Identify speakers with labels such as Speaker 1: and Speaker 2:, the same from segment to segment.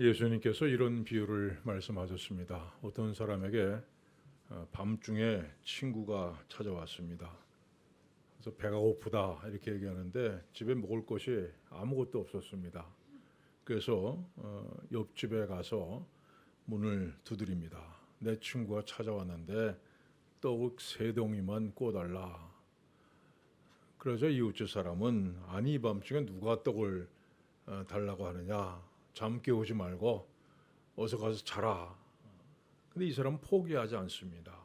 Speaker 1: 예수님께서 이런 비유를 말씀하셨습니다. 어떤 사람에게 밤중에 친구가 찾아왔습니다. 그래서 배가 고프다 이렇게 얘기하는데 집에 먹을 것이 아무것도 없었습니다. 그래서 옆집에 가서 문을 두드립니다. 내 친구가 찾아왔는데 떡 3덩이만 구워달라. 그래서 이웃집 사람은 아니 이 밤중에 누가 떡을 달라고 하느냐. 잠 깨우지 말고 어서 가서 자라. 근데 이 사람은 포기하지 않습니다.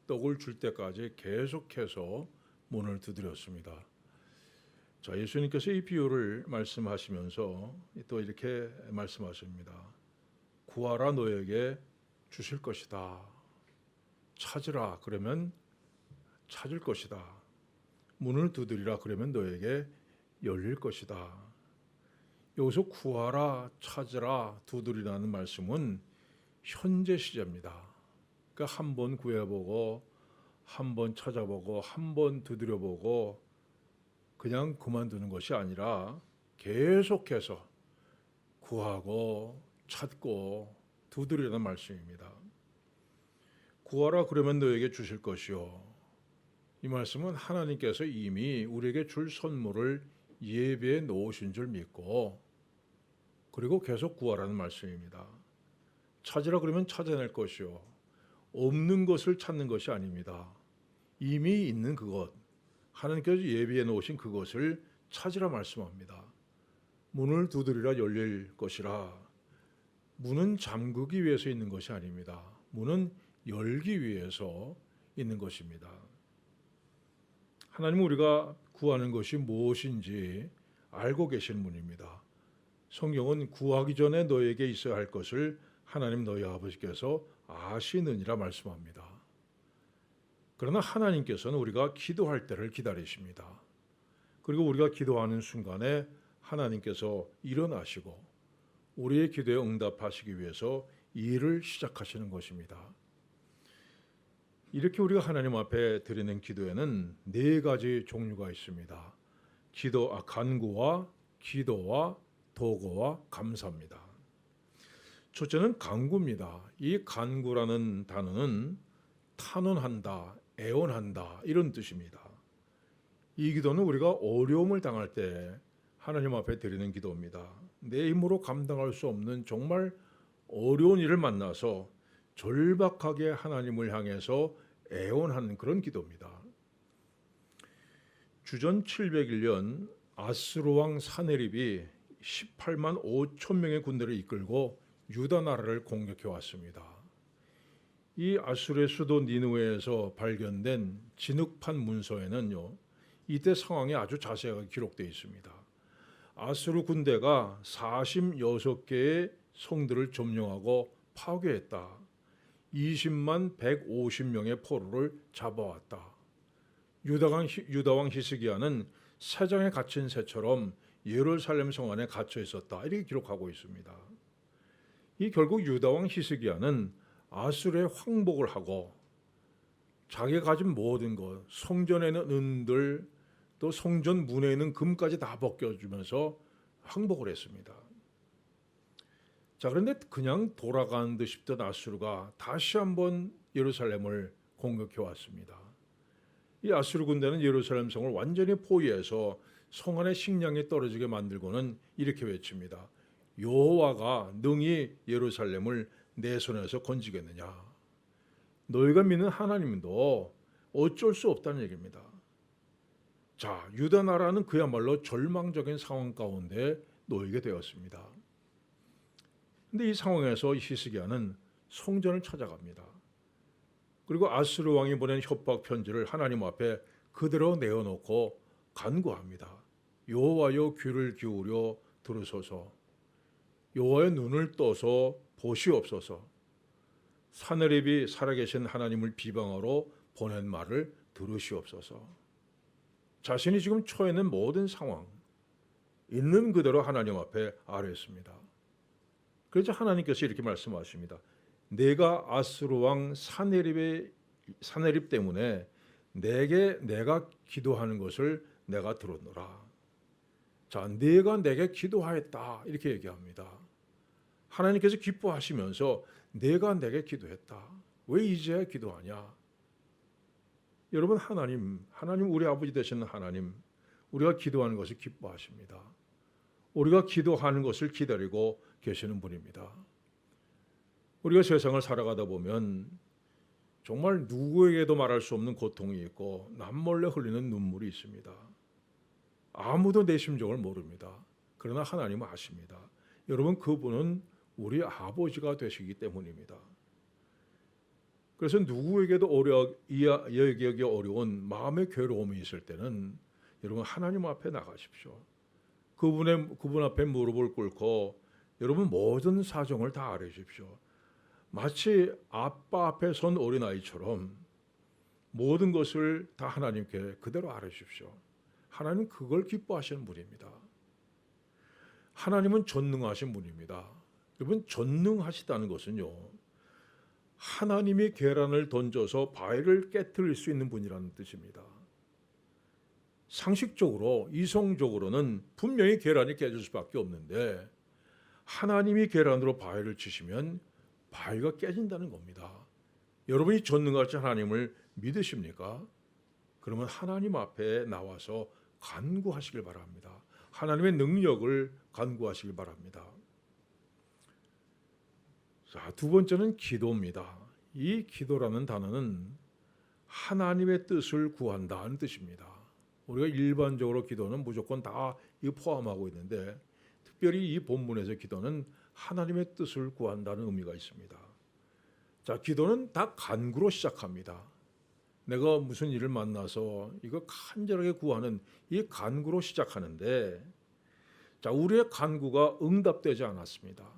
Speaker 1: 떡을 줄 때까지 계속해서 문을 두드렸습니다. 자, 예수님께서 이 비유를 말씀하시면서 또 이렇게 말씀하십니다. 구하라 너에게 주실 것이다. 찾으라 그러면 찾을 것이다. 문을 두드리라 그러면 너에게 열릴 것이다. 여기서 구하라, 찾으라, 두드리라는 말씀은 현재 시제입니다. 그러니까 한 번 구해보고, 한 번 찾아보고, 한 번 두드려보고 그냥 그만두는 것이 아니라 계속해서 구하고 찾고 두드리라는 말씀입니다. 구하라 그러면 너에게 주실 것이요. 이 말씀은 하나님께서 이미 우리에게 줄 선물을 예배해 놓으신 줄 믿고 그리고 계속 구하라는 말씀입니다. 찾으라 그러면 찾아낼 것이요. 없는 것을 찾는 것이 아닙니다. 이미 있는 그것, 하나님께서 예비해 놓으신 그것을 찾으라 말씀합니다. 문을 두드리라 열릴 것이라. 문은 잠그기 위해서 있는 것이 아닙니다. 문은 열기 위해서 있는 것입니다. 하나님은 우리가 구하는 것이 무엇인지 알고 계신 분입니다. 성경은 구하기 전에 너에게 있어야 할 것을 하나님 너희 아버지께서 아시느니라 말씀합니다. 그러나 하나님께서는 우리가 기도할 때를 기다리십니다. 그리고 우리가 기도하는 순간에 하나님께서 일어나시고 우리의 기도에 응답하시기 위해서 일을 시작하시는 것입니다. 이렇게 우리가 하나님 앞에 드리는 기도에는 4가지 종류가 있습니다. 간구와 기도와 도구와 감사입니다. 첫째는 간구입니다. 이 간구라는 단어는 탄원한다, 애원한다 이런 뜻입니다. 이 기도는 우리가 어려움을 당할 때 하나님 앞에 드리는 기도입니다. 내 힘으로 감당할 수 없는 정말 어려운 일을 만나서 절박하게 하나님을 향해서 애원하는 그런 기도입니다. 주전 701년 아스루 왕 사네립이 18만 5천 명의 군대를 이끌고 유다 나라를 공격해 왔습니다. 이 아수르의 수도 니느웨에서 발견된 진흙판 문서에는요, 이때 상황이 아주 자세하게 기록되어 있습니다. 아수르 군대가 46개의 성들을 점령하고 파괴했다. 20만 150명의 포로를 잡아왔다. 유다왕 히스기야는 새장에 갇힌 새처럼 예루살렘 성 안에 갇혀 있었다. 이렇게 기록하고 있습니다. 이 결국 유다왕 히스기야는 아수르에 항복을 하고 자기가 가진 모든 것, 성전에 있는 은들, 또 성전 문에 있는 금까지 다 벗겨주면서 항복을 했습니다. 자, 그런데 그냥 돌아간 듯 싶던 아수르가 다시 한번 예루살렘을 공격해 왔습니다. 이 아수르 군대는 예루살렘 성을 완전히 포위해서 성 안에 식량이 떨어지게 만들고는 이렇게 외칩니다. 여호와가 능히 예루살렘을 내 손에서 건지겠느냐. 너희가 믿는 하나님도 어쩔 수 없다는 얘기입니다. 자, 유다 나라는 그야말로 절망적인 상황 가운데 놓이게 되었습니다. 근데 이 상황에서 히스기야는 성전을 찾아갑니다. 그리고 아수르 왕이 보낸 협박 편지를 하나님 앞에 그대로 내어놓고 간구합니다. 여호와여 귀를 기울여 들으소서. 여호와의 눈을 떠서 보시옵소서. 사네립이 살아계신 하나님을 비방하러 보낸 말을 들으시옵소서. 자신이 지금 처해 있는 모든 상황 있는 그대로 하나님 앞에 아뢰었습니다. 그래서 하나님께서 이렇게 말씀하십니다. 내가 아수르 왕 사네립 때문에 내가 기도하는 것을 내가 들었노라. 자, 내가 내게 기도하였다 이렇게 얘기합니다. 하나님께서 기뻐하시면서 내가 내게 기도했다. 왜 이제야 기도하냐? 여러분, 하나님 우리 아버지 되시는 하나님, 우리가 기도하는 것을 기뻐하십니다. 우리가 기도하는 것을 기다리고 계시는 분입니다. 우리가 세상을 살아가다 보면 정말 누구에게도 말할 수 없는 고통이 있고 남몰래 흘리는 눈물이 있습니다. 아무도 내 심정을 모릅니다. 그러나 하나님은 아십니다. 여러분, 그분은 우리 아버지가 되시기 때문입니다. 그래서 누구에게도 이해하기 어려운 마음의 괴로움이 있을 때는 여러분, 하나님 앞에 나가십시오. 그분 앞에 무릎을 꿇고 여러분 모든 사정을 다 아뢰십시오. 마치 아빠 앞에 선 어린아이처럼 모든 것을 다 하나님께 그대로 아뢰십시오. 하나님 그걸 기뻐하시는 분입니다. 하나님은 전능하신 분입니다. 여러분, 전능하시다는 것은요, 하나님이 계란을 던져서 바위를 깨트릴 수 있는 분이라는 뜻입니다. 상식적으로, 이성적으로는 분명히 계란이 깨질 수밖에 없는데 하나님이 계란으로 바위를 치시면 바위가 깨진다는 겁니다. 여러분이 전능하신 하나님을 믿으십니까? 그러면 하나님 앞에 나와서 간구하시길 바랍니다. 하나님의 능력을 간구하시길 바랍니다. 자, 두 번째는 기도입니다. 이 기도라는 단어는 하나님의 뜻을 구한다는 뜻입니다. 우리가 일반적으로 기도는 무조건 다 포함하고 있는데 특별히 이 본문에서 기도는 하나님의 뜻을 구한다는 의미가 있습니다. 자, 기도는 다 간구로 시작합니다. 내가 무슨 일을 만나서 이거 간절하게 구하는 이 간구로 시작하는데, 자, 우리의 간구가 응답되지 않았습니다.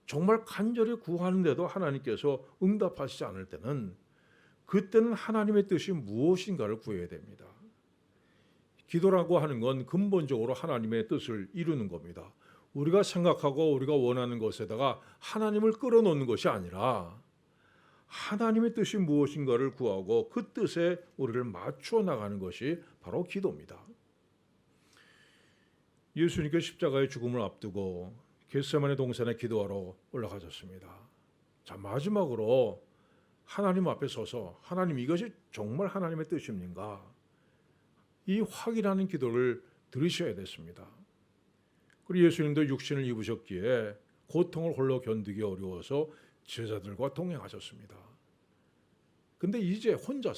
Speaker 1: 정말 간절히 구하는데도 하나님께서 응답하시지 않을 때는 그때는 하나님의 뜻이 무엇인가를 구해야 됩니다. 기도라고 하는 건 근본적으로 하나님의 뜻을 이루는 겁니다. 우리가 생각하고 우리가 원하는 것에다가 하나님을 끌어놓는 것이 아니라 하나님의 뜻이 무엇인가를 구하고 그 뜻에 우리를 맞추어 나가는 것이 바로 기도입니다. 예수님께 십자가의 죽음을 앞두고 겟세마네 동산에 기도하러 올라가셨습니다. 자, 마지막으로 하나님 앞에 서서 하나님, 이것이 정말 하나님의 뜻입니까? 이 확인하는 기도를 들으셔야 됐습니다. 그리고 예수님도 육신을 입으셨기에 고통을 홀로 견디기 어려워서 제자들과 동행하셨습니다. 근데 이제 혼자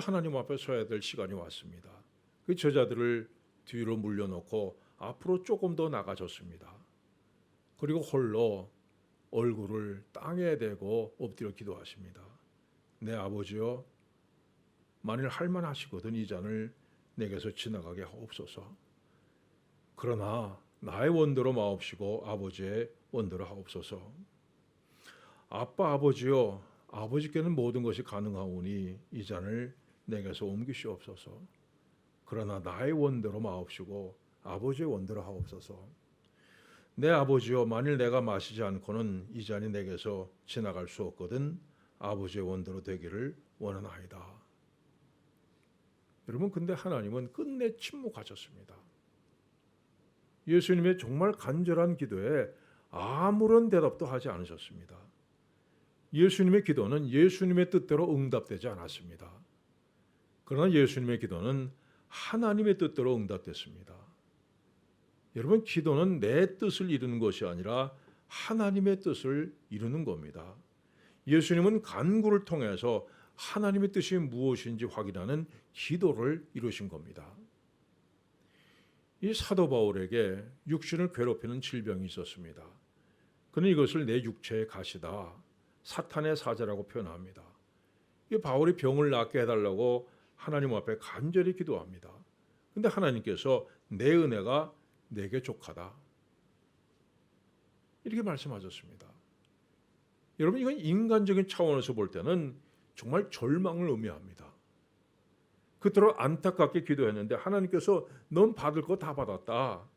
Speaker 1: 하나님 앞에 서야 될 시간이 왔습니다. 그 제자들을 뒤로 물려놓고 앞으로 조금 더 나가셨습니다. 그리고 홀로 얼굴을 땅에 대고 엎드려 기도하십니다. 내 아버지여, 만일 할만하시거든 이 잔을 내게서 지나가게 하옵소서. 그러나 나의 원대로 마옵시고 아버지의 원대로 하옵소서. 아빠 아버지여, 아버지께는 모든 것이 가능하오니 이 잔을 내게서 옮기시옵소서. 그러나 나의 원대로 마옵시고 아버지의 원대로 하옵소서. 내 아버지여, 만일 내가 마시지 않고는 이 잔이 내게서 지나갈 수 없거든 아버지의 원대로 되기를 원하나이다. 여러분, 근데 하나님은 끝내 침묵하셨습니다. 예수님의 정말 간절한 기도에 아무런 대답도 하지 않으셨습니다. 예수님의 기도는 예수님의 뜻대로 응답되지 않았습니다. 그러나 예수님의 기도는 하나님의 뜻대로 응답됐습니다. 여러분, 기도는 내 뜻을 이루는 것이 아니라 하나님의 뜻을 이루는 겁니다. 예수님은 간구를 통해서 하나님의 뜻이 무엇인지 확인하는 기도를 이루신 겁니다. 이 사도 바울에게 육신을 괴롭히는 질병이 있었습니다. 그는 이것을 내 육체의 가시다, 사탄의 사자라고 표현합니다. 이 바울이 병을 낫게 해달라고 하나님 앞에 간절히 기도합니다. 근데 하나님께서 내 은혜가 내게 족하다, 이렇게 말씀하셨습니다. 여러분, 이건 인간적인 차원에서 볼 때는 정말 절망을 의미합니다. 그토록 안타깝게 기도했는데 하나님께서 넌 받을 거 다 받았다,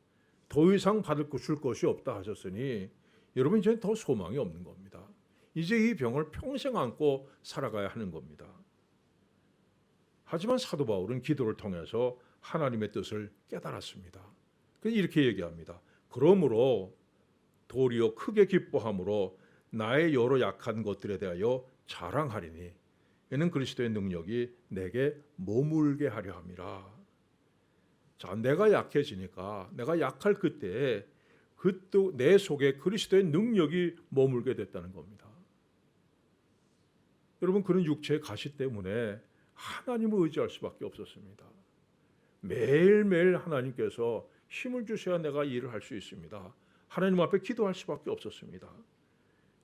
Speaker 1: 더 이상 받을 거 줄 것이 없다 하셨으니 여러분, 이제 더 소망이 없는 겁니다. 이제 이 병을 평생 안고 살아가야 하는 겁니다. 하지만 사도 바울은 기도를 통해서 하나님의 뜻을 깨달았습니다. 그래서 이렇게 얘기합니다. 그러므로 도리어 크게 기뻐함으로 나의 여러 약한 것들에 대하여 자랑하리니 이는 그리스도의 능력이 내게 머물게 하려 함이라. 자, 내가 약해지니까 내가 약할 그때에 내 속에 그리스도의 능력이 머물게 됐다는 겁니다. 여러분, 그런 육체의 가시 때문에 하나님을 의지할 수밖에 없었습니다. 매일매일 하나님께서 힘을 주셔야 내가 일을 할 수 있습니다. 하나님 앞에 기도할 수밖에 없었습니다.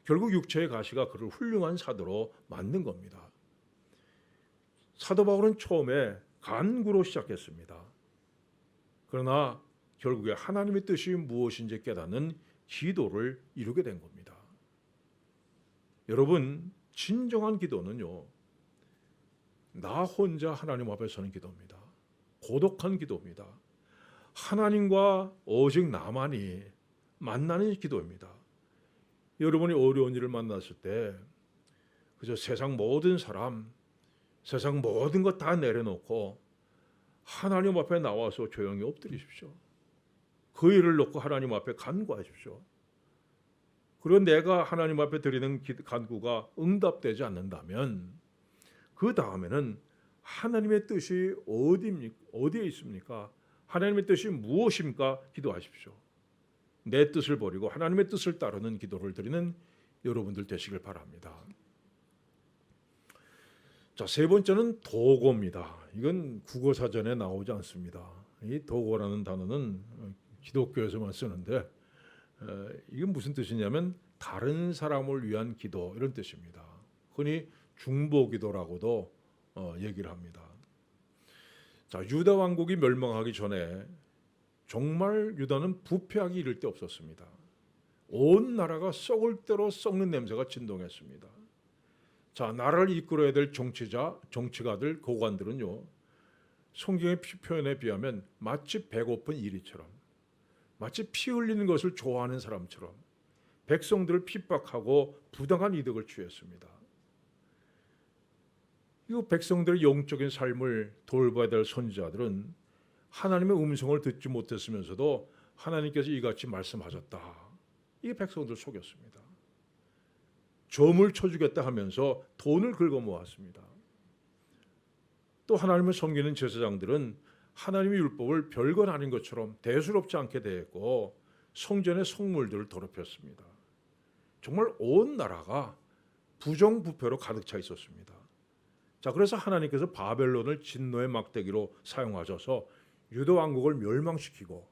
Speaker 1: 결국 육체의 가시가 그를 훌륭한 사도로 만든 겁니다. 사도 바울은 처음에 간구로 시작했습니다. 그러나 결국에 하나님의 뜻이 무엇인지 깨닫는 기도를 이루게 된 겁니다. 여러분, 진정한 기도는요, 나 혼자 하나님 앞에 서는 기도입니다. 고독한 기도입니다. 하나님과 오직 나만이 만나는 기도입니다. 여러분이 어려운 일을 만났을 때 그저 세상 모든 사람, 세상 모든 것 다 내려놓고 하나님 앞에 나와서 조용히 엎드리십시오. 그 일을 놓고 하나님 앞에 간구하십시오. 그리고 내가 하나님 앞에 드리는 간구가 응답되지 않는다면 그 다음에는 하나님의 뜻이 어디에 있습니까? 하나님의 뜻이 무엇입니까? 기도하십시오. 내 뜻을 버리고 하나님의 뜻을 따르는 기도를 드리는 여러분들 되시길 바랍니다. 자, 세 번째는 도고입니다. 이건 국어사전에 나오지 않습니다. 이 도고라는 단어는 기독교에서만 쓰는데 이건 무슨 뜻이냐면 다른 사람을 위한 기도 이런 뜻입니다. 흔히 중보기도라고도 얘기를 합니다. 자, 유다 왕국이 멸망하기 전에 정말 유다는 부패하기 이를 데 없었습니다. 온 나라가 썩을 대로 썩는 냄새가 진동했습니다. 자, 나라를 이끌어야 될 정치가들, 고관들은요, 성경의 표현에 비하면 마치 배고픈 이리처럼, 마치 피 흘리는 것을 좋아하는 사람처럼 백성들을 핍박하고 부당한 이득을 취했습니다. 이 백성들의 영적인 삶을 돌봐야 될 선지자들은 하나님의 음성을 듣지 못했으면서도 하나님께서 이같이 말씀하셨다. 이게 백성들 속였습니다. 점을 쳐주겠다 하면서 돈을 긁어 모았습니다. 또 하나님을 섬기는 제사장들은 하나님의 율법을 별것 아닌 것처럼 대수롭지 않게 대했고 성전의 성물들을 더럽혔습니다. 정말 온 나라가 부정부패로 가득 차 있었습니다. 자, 그래서 하나님께서 바벨론을 진노의 막대기로 사용하셔서 유다 왕국을 멸망시키고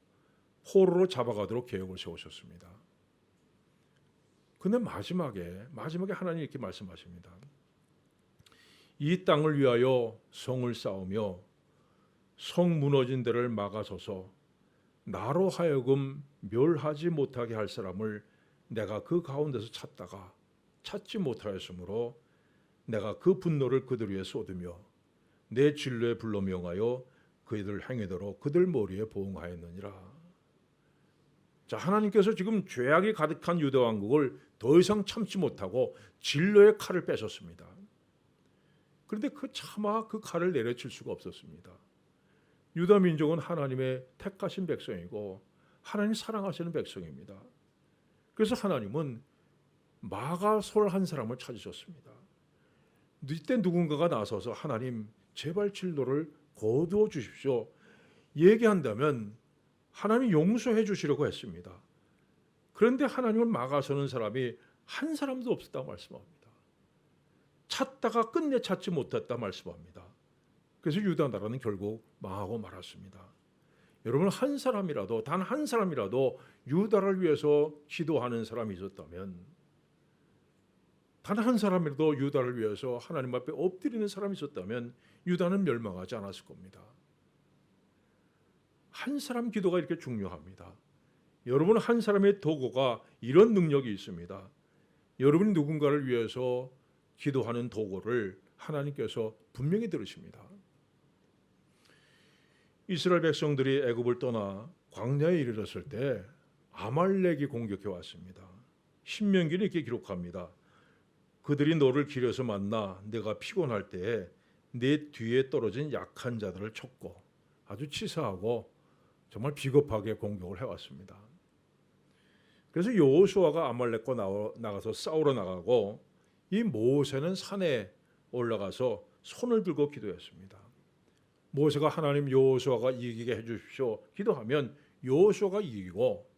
Speaker 1: 포로로 잡아가도록 계획을 세우셨습니다. 근데 마지막에 하나님이 이렇게 말씀하십니다. 이 땅을 위하여 성을 쌓으며 성 무너진 데를 막아서서 나로 하여금 멸하지 못하게 할 사람을 내가 그 가운데서 찾다가 찾지 못하였으므로 내가 그 분노를 그들 위에 쏟으며 내 진노에 불러 명하여 그들 행위대로 그들 머리에 보응하였느니라. 자, 하나님께서 지금 죄악이 가득한 유다 왕국을 더 이상 참지 못하고 진노의 칼을 빼셨습니다. 그런데 차마 그 칼을 내려칠 수가 없었습니다. 유다 민족은 하나님의 택하신 백성이고 하나님 사랑하시는 백성입니다. 그래서 하나님은 마가솔 한 사람을 찾으셨습니다. 이때 누군가가 나서서 하나님 제발 진노를 거두어 주십시오 얘기한다면 하나님이 용서해 주시려고 했습니다. 그런데 하나님을 막아서는 사람이 한 사람도 없었다고 말씀합니다. 찾다가 끝내 찾지 못했다 말씀합니다. 그래서 유다 나라는 결국 망하고 말았습니다. 여러분, 한 사람이라도, 단 한 사람이라도 유다를 위해서 기도하는 사람이 있었다면, 단 한 사람이라도 유다를 위해서 하나님 앞에 엎드리는 사람이 있었다면 유다는 멸망하지 않았을 겁니다. 한 사람 기도가 이렇게 중요합니다. 여러분, 한 사람의 도구가 이런 능력이 있습니다. 여러분이 누군가를 위해서 기도하는 도구를 하나님께서 분명히 들으십니다. 이스라엘 백성들이 애굽을 떠나 광야에 이르렀을 때 아말렉이 공격해 왔습니다. 신명기는 이렇게 기록합니다. 그들이 너를 길에서 만나 내가 피곤할 때에 내 뒤에 떨어진 약한 자들을 쳤고 아주 치사하고 정말 비겁하게 공격을 해왔습니다. 그래서 여호수아가 아말렉과 나가서 싸우러 나가고 이 모세는 산에 올라가서 손을 들고 기도했습니다. 모세가 하나님 여호수아가 이기게 해주십시오 기도하면 여호수아가 이기고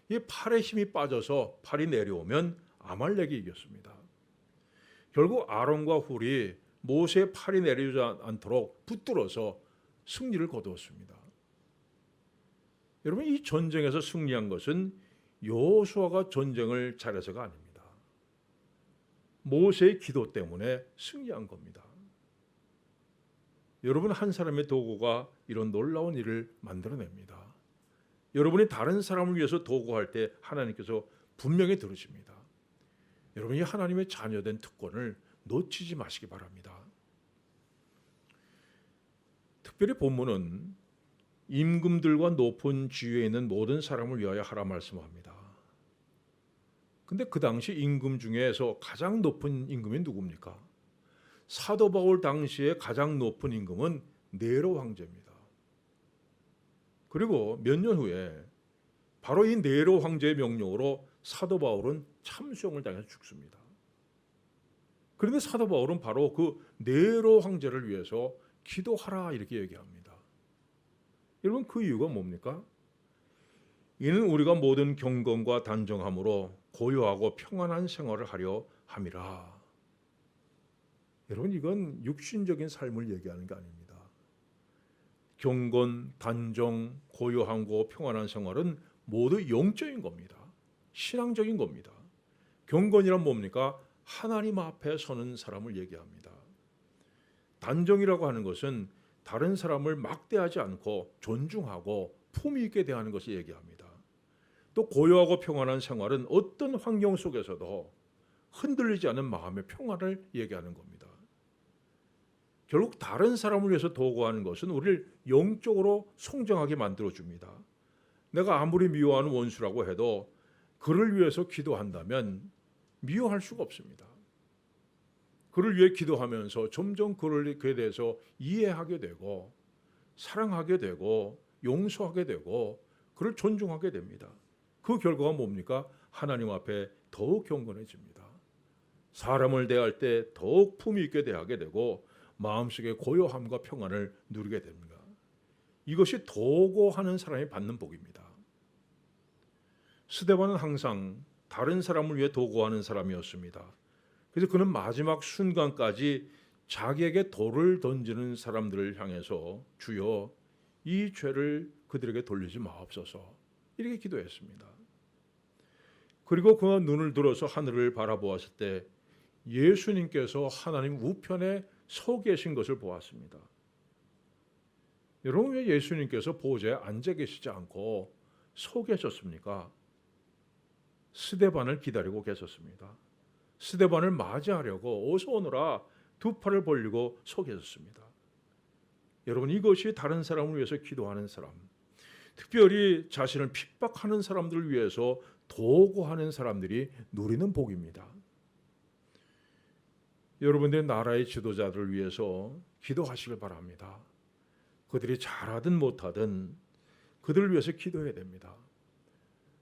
Speaker 1: 이 팔에 힘이 빠져서 팔이 내려오면 아말렉이 이겼습니다. 결국 아론과 훌이 모세의 팔이 내려오지 않도록 붙들어서 승리를 거두었습니다. 여러분, 이 전쟁에서 승리한 것은 여호수아가 전쟁을 잘해서가 아닙니다. 모세의 기도 때문에 승리한 겁니다. 여러분, 한 사람의 도구가 이런 놀라운 일을 만들어냅니다. 여러분이 다른 사람을 위해서 도구할 때 하나님께서 분명히 들으십니다. 여러분이 하나님의 자녀된 특권을 놓치지 마시기 바랍니다. 특별히 본문은 임금들과 높은 지위에 있는 모든 사람을 위하여 하라 말씀합니다. 근데 그 당시 임금 중에서 가장 높은 임금이 누굽니까? 사도 바울 당시에 가장 높은 임금은 네로 황제입니다. 그리고 몇 년 후에 바로 이 네로 황제의 명령으로 사도 바울은 참수형을 당해서 죽습니다. 그런데 사도 바울은 바로 그 네로 황제를 위해서 기도하라 이렇게 얘기합니다. 여러분, 그 이유가 뭡니까? 이는 우리가 모든 경건과 단정함으로 고요하고 평안한 생활을 하려 함이라. 여러분, 이건 육신적인 삶을 얘기하는 게 아닙니다. 경건, 단정, 고요하고 평안한 생활은 모두 영적인 겁니다. 신앙적인 겁니다. 경건이란 뭡니까? 하나님 앞에 서는 사람을 얘기합니다. 단정이라고 하는 것은 다른 사람을 막대하지 않고 존중하고 품위 있게 대하는 것을 얘기합니다. 또 고요하고 평안한 생활은 어떤 환경 속에서도 흔들리지 않은 마음의 평안을 얘기하는 겁니다. 결국 다른 사람을 위해서 도구하는 것은 우리를 영적으로 성장하게 만들어줍니다. 내가 아무리 미워하는 원수라고 해도 그를 위해서 기도한다면 미워할 수가 없습니다. 그를 위해 기도하면서 점점 그에 대해서 이해하게 되고 사랑하게 되고 용서하게 되고 그를 존중하게 됩니다. 그 결과가 뭡니까? 하나님 앞에 더욱 경건해집니다. 사람을 대할 때 더욱 품위 있게 대하게 되고 마음속에 고요함과 평안을 누리게 됩니다. 이것이 도구하는 사람이 받는 복입니다. 스데반은 항상 다른 사람을 위해 도구하는 사람이었습니다. 그래서 그는 마지막 순간까지 자기에게 돌을 던지는 사람들을 향해서 주여 이 죄를 그들에게 돌리지 마옵소서 이렇게 기도했습니다. 그리고 그가 눈을 들어서 하늘을 바라보았을 때 예수님께서 하나님 우편에 서 계신 것을 보았습니다. 여러분, 왜 예수님께서 보좌에 앉아 계시지 않고 서 계셨습니까? 스데반을 기다리고 계셨습니다. 스데반을 맞이하려고 어서 오너라 두 팔을 벌리고 서 계셨습니다. 여러분, 이것이 다른 사람을 위해서 기도하는 사람, 특별히 자신을 핍박하는 사람들을 위해서 도구하는 사람들이 누리는 복입니다. 여러분들의 나라의 지도자들을 위해서 기도하시길 바랍니다. 그들이 잘하든 못하든 그들을 위해서 기도해야 됩니다.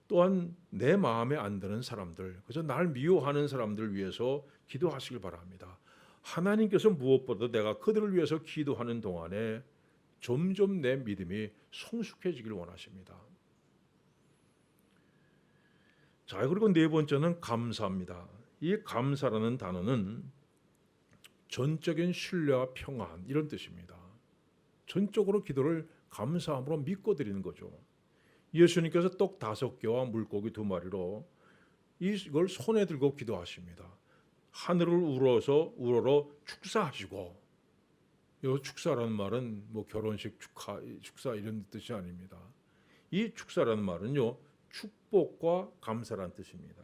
Speaker 1: 또한 내 마음에 안 드는 사람들, 그저 날 미워하는 사람들을 위해서 기도하시길 바랍니다. 하나님께서 무엇보다 내가 그들을 위해서 기도하는 동안에 점점 내 믿음이 성숙해지길 원하십니다. 자, 그리고 네 번째는 감사합니다. 이 감사라는 단어는 전적인 신뢰와 평안 이런 뜻입니다. 전적으로 기도를 감사함으로 믿고 드리는 거죠. 예수님께서 떡 5개와 물고기 2마리로 이걸 손에 들고 기도하십니다. 하늘을 우러러 축사하시고, 이 축사라는 말은 뭐 결혼식 축사 이런 뜻이 아닙니다. 이 축사라는 말은요, 축복과 감사라는 뜻입니다.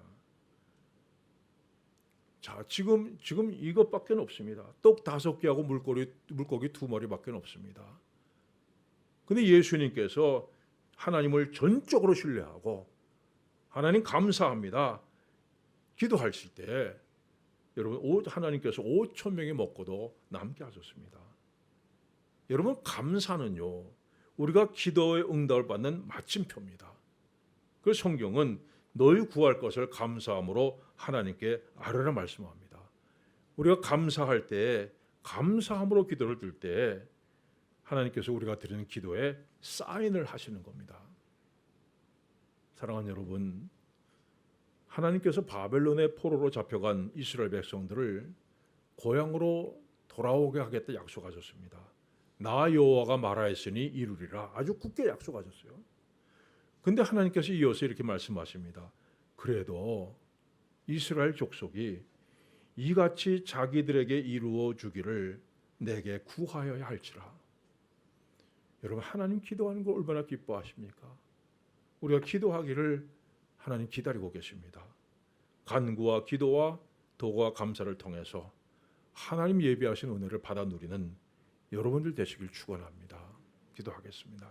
Speaker 1: 자, 지금 이것밖에 없습니다. 떡 5개하고 물고기 2마리밖에 없습니다. 근데 예수님께서 하나님을 전적으로 신뢰하고 하나님 감사합니다 기도하실 때 여러분, 하나님께서 5,000명이 먹고도 남게 하셨습니다. 여러분, 감사는요, 우리가 기도의 응답을 받는 마침표입니다. 그 성경은 너희 구할 것을 감사함으로 하나님께 아뢰라 말씀합니다. 우리가 감사할 때 감사함으로 기도를 드릴 때 하나님께서 우리가 드리는 기도에 사인을 하시는 겁니다. 사랑하는 여러분, 하나님께서 바벨론의 포로로 잡혀간 이스라엘 백성들을 고향으로 돌아오게 하겠다 약속하셨습니다. 나 여호와가 말하였으니 이루리라. 아주 굳게 약속하셨어요. 근데 하나님께서 이어서 이렇게 말씀하십니다. 그래도 이스라엘 족속이 이같이 자기들에게 이루어 주기를 내게 구하여야 할지라. 여러분, 하나님 기도하는 거 얼마나 기뻐하십니까? 우리가 기도하기를 하나님 기다리고 계십니다. 간구와 기도와 도와 감사를 통해서 하나님 예비하신 은혜를 받아 누리는 여러분들 되시길 축원합니다. 기도하겠습니다.